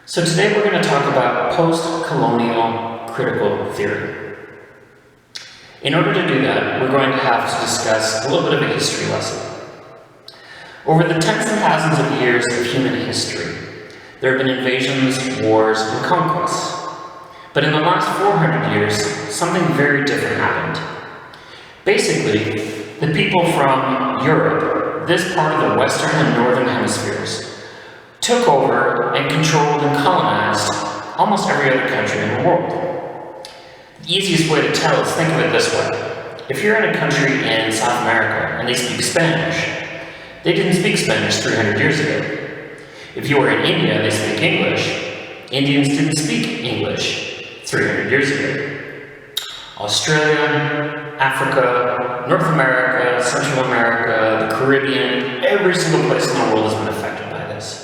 So today we're going to talk about post-colonial critical theory. In order to do that, we're going to have to discuss a little bit of a history lesson. Over the tens and thousands of years of human history, there have been invasions, wars, and conquests. But in the last 400 years, something very different happened. Basically, the people from Europe, this part of the Western and Northern hemispheres, took over and controlled and colonized almost every other country in the world. The easiest way to tell is think of it this way. If you're in a country in South America and they speak Spanish, they didn't speak Spanish 300 years ago. If you were in India and they speak English, Indians didn't speak English 300 years ago. Australia, Africa, North America, Central America, the Caribbean, every single place in the world has been affected by this.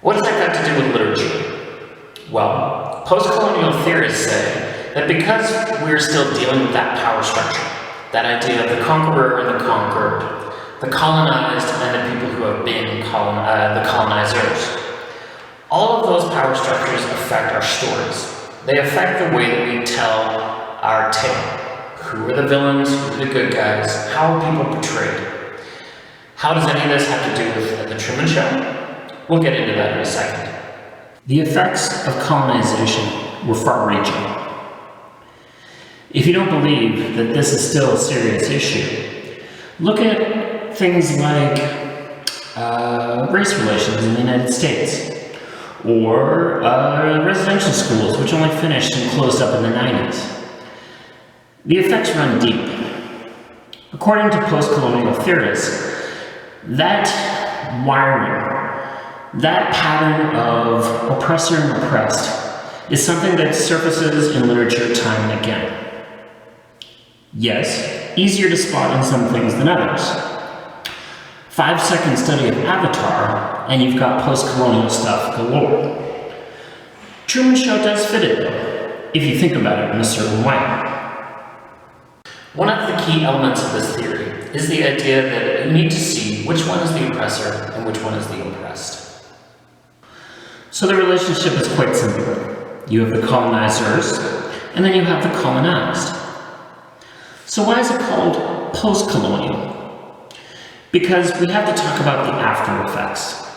What does that got to do with literature? Well, post-colonial theorists say that because we're still dealing with that power structure, that idea of the conqueror and the conquered, the colonized and the people who have been the colonizers, all of those power structures affect our stories. They affect the way that we tell our tale. Who are the villains? Who are the good guys? How are people portrayed? How does any of this have to do with The Truman Show? We'll get into that in a second. The effects of colonization were far-reaching. If you don't believe that this is still a serious issue, look at things like race relations in the United States, or residential schools, which only finished and closed up in the 90s. The effects run deep. According to post-colonial theorists, that wiring, that pattern of oppressor and oppressed is something that surfaces in literature time and again. Yes, easier to spot in some things than others. 5-second study of Avatar, and you've got post-colonial stuff galore. Truman Show does fit it, though, if you think about it in a certain way. One of the key elements of this theory is the idea that you need to see which one is the oppressor and which one is the oppressed. So the relationship is quite simple. You have the colonizers, and then you have the colonized. So why is it called post-colonial? Because we have to talk about the after effects.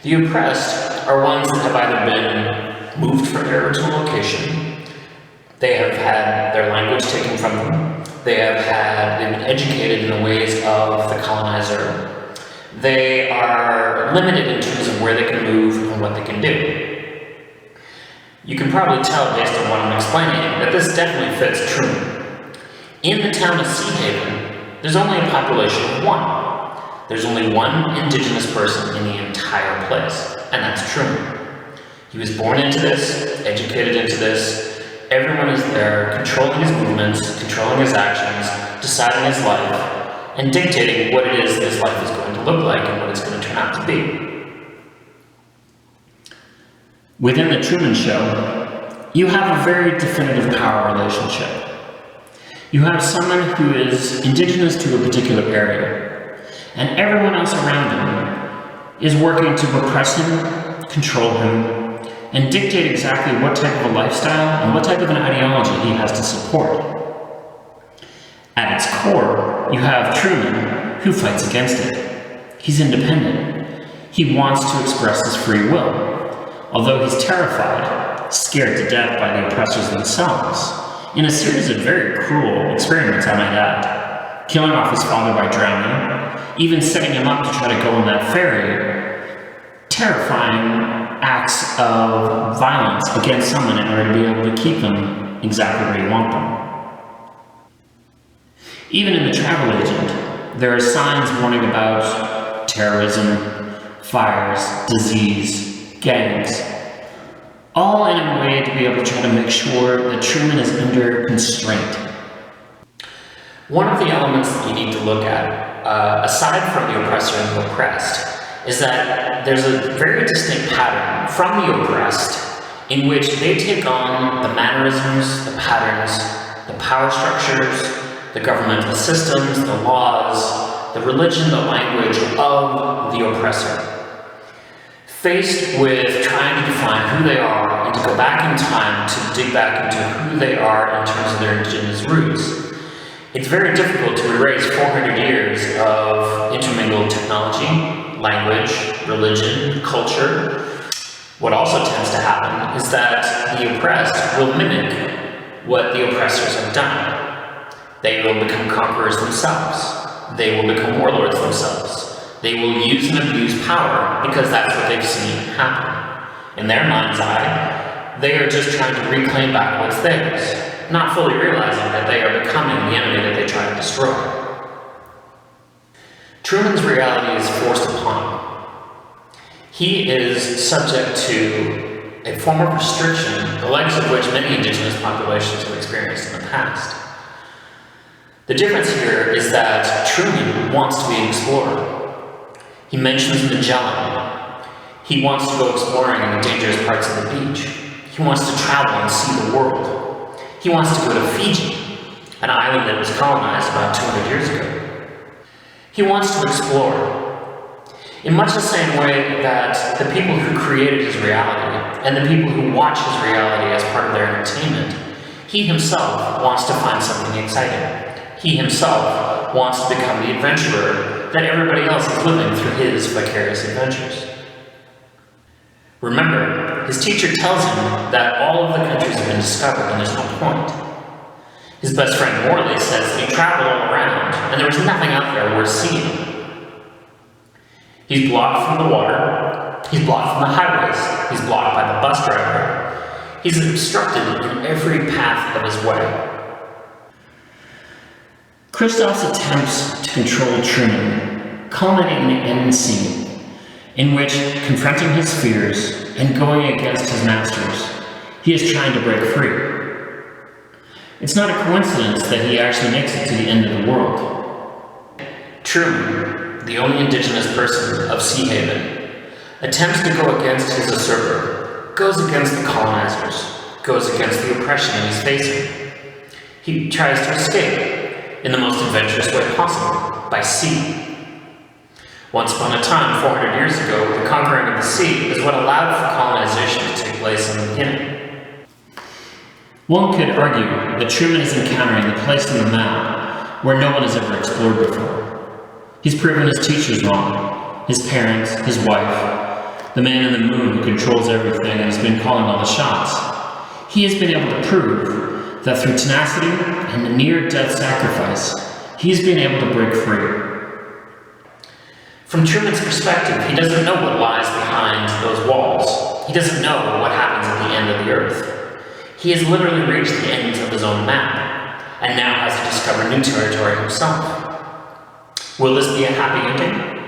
The oppressed are ones that have either been moved from their original location, they have had their language taken from them, they've been educated in the ways of the colonizer, they are limited in terms of where they can move and what they can do. You can probably tell based on what I'm explaining that this definitely fits Truman. In the town of Sea Haven, there's only a population of 1. There's only 1 indigenous person in the entire place, and that's Truman. He was born into this, educated into this. Everyone is there, controlling his movements, controlling his actions, deciding his life, and dictating what it is his life is going to look like and what it's going to turn out to be. Within The Truman Show, you have a very definitive power relationship. You have someone who is indigenous to a particular area, and everyone else around him is working to repress him, control him, and dictate exactly what type of a lifestyle and what type of an ideology he has to support. At its core, you have Truman, who fights against it. He's independent. He wants to express his free will, although he's terrified, scared to death by the oppressors themselves, in a series of very cruel experiments, I might add. Killing off his father by drowning, even setting him up to try to go on that ferry. Terrifying acts of violence against someone in order to be able to keep them exactly where you want them. Even in The Travel Agent, there are signs warning about terrorism, fires, disease, gangs, all in a way to be able to try to make sure that Truman is under constraint. One of the elements that you need to look at, aside from the oppressor and the oppressed, is that there's a very distinct pattern from the oppressed in which they take on the mannerisms, the patterns, the power structures, the governmental systems, the laws, the religion, the language of the oppressor. Faced with trying to define who they are and to go back in time to dig back into who they are in terms of their indigenous roots, it's very difficult to erase 400 years of intermingled technology, language, religion, culture. What also tends to happen is that the oppressed will mimic what the oppressors have done. They will become conquerors themselves. They will become warlords themselves. They will use and abuse power because that's what they've seen happen. In their mind's eye, they are just trying to reclaim back what's theirs, not fully realizing that they are becoming the enemy that they try to destroy. Truman's reality is forced upon him. He is subject to a form of restriction, the likes of which many indigenous populations have experienced in the past. The difference here is that Truman wants to be an explorer. He mentions Magellan. He wants to go exploring in the dangerous parts of the beach. He wants to travel and see the world. He wants to go to Fiji, an island that was colonized about 200 years ago. He wants to explore. In much the same way that the people who created his reality and the people who watch his reality as part of their entertainment, he himself wants to find something exciting. He himself wants to become the adventurer that everybody else is living through his vicarious adventures. Remember, his teacher tells him that all of the countries have been discovered and there's no point. His best friend Morley says that he traveled all around and there was nothing out there worth seeing. He's blocked from the water, he's blocked from the highways, he's blocked by the bus driver. He's obstructed in every path of his way. Christoph's attempts to control Truman culminate in the end scene, in which, confronting his fears and going against his masters, he is trying to break free. It's not a coincidence that he actually makes it to the end of the world. Truman, the only indigenous person of Sea Haven, attempts to go against his usurper, goes against the colonizers, goes against the oppression that he's facing. He tries to escape in the most adventurous way possible, by sea. Once upon a time, 400 years ago, the conquering of the sea is what allowed for colonization to take place in the beginning. One could argue that Truman is encountering the place on the map where no one has ever explored before. He's proven his teachers wrong, his parents, his wife, the man in the moon who controls everything and has been calling all the shots. He has been able to prove that through tenacity and a near-death sacrifice, he's been able to break free. From Truman's perspective, he doesn't know what lies behind those walls. He doesn't know what happens at the end of the earth. He has literally reached the ends of his own map, and now has to discover new territory himself. Will this be a happy ending?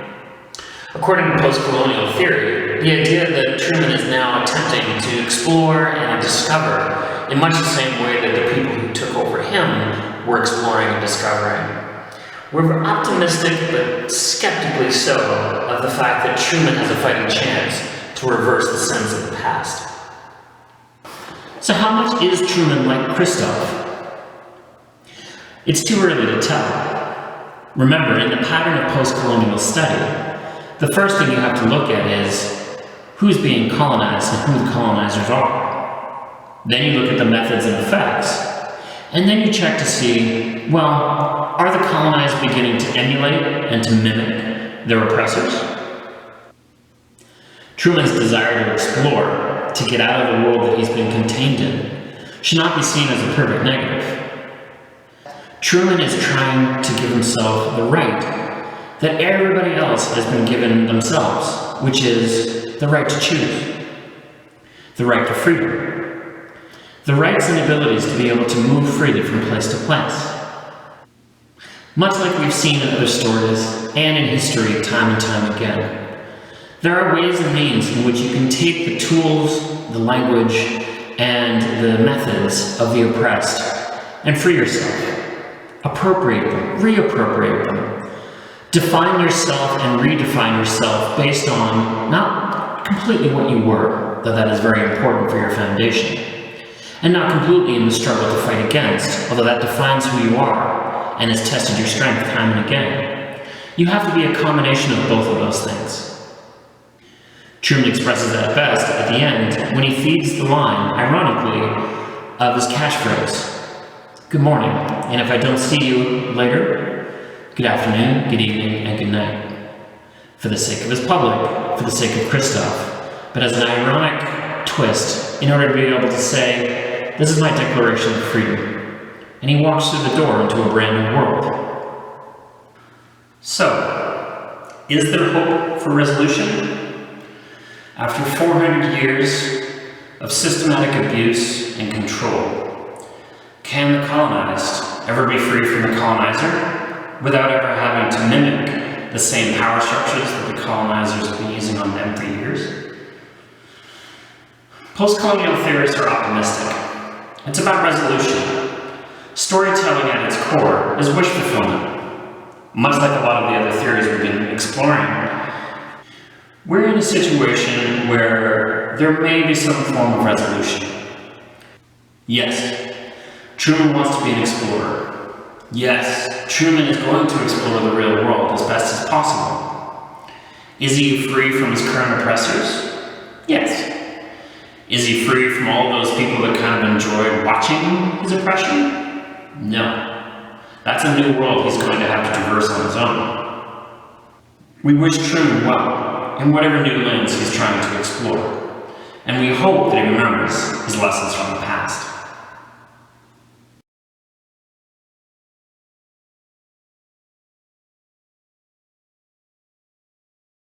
According to post-colonial theory, the idea that Truman is now attempting to explore and discover in much the same way that the people who took over him were exploring and discovering. We're optimistic, but skeptically so, of the fact that Truman has a fighting chance to reverse the sins of the past. So how much is Truman like Christoph? It's too early to tell. Remember, in the pattern of post-colonial study, the first thing you have to look at is who's being colonized and who the colonizers are. Then you look at the methods and effects, and then you check to see, well, are the colonized beginning to emulate and to mimic their oppressors? Truman's desire to explore, to get out of the world that he's been contained in, should not be seen as a perfect negative. Truman is trying to give himself the right that everybody else has been given themselves, which is the right to choose, the right to freedom. The rights and abilities to be able to move freely from place to place. Much like we've seen in other stories and in history time and time again, there are ways and means in which you can take the tools, the language, and the methods of the oppressed and free yourself. Appropriate them, reappropriate them. Define yourself and redefine yourself based on not completely what you were, though that is very important for your foundation, and not completely in the struggle to fight against, although that defines who you are and has tested your strength time and again. You have to be a combination of both of those things. Truman expresses that best at the end when he feeds the line, ironically, of his catchphrase, "Good morning, and if I don't see you later, good afternoon, good evening, and good night." For the sake of his public, for the sake of Christoph, but as an ironic twist, in order to be able to say, "This is my declaration of freedom." And he walks through the door into a brand new world. So, is there hope for resolution? After 400 years of systematic abuse and control, can the colonized ever be free from the colonizer without ever having to mimic the same power structures that the colonizers have been using on them for years? Post-colonial theorists are optimistic. It's about resolution. Storytelling at its core is wish fulfillment. Much like a lot of the other theories we've been exploring, we're in a situation where there may be some form of resolution. Yes, Truman wants to be an explorer. Yes, Truman is going to explore the real world as best as possible. Is he free from his current oppressors? Yes. Is he free from all those people that kind of enjoy watching his oppression? No. That's a new world he's going to have to traverse on his own. We wish Truman well in whatever new lands he's trying to explore, and we hope that he remembers his lessons from the past.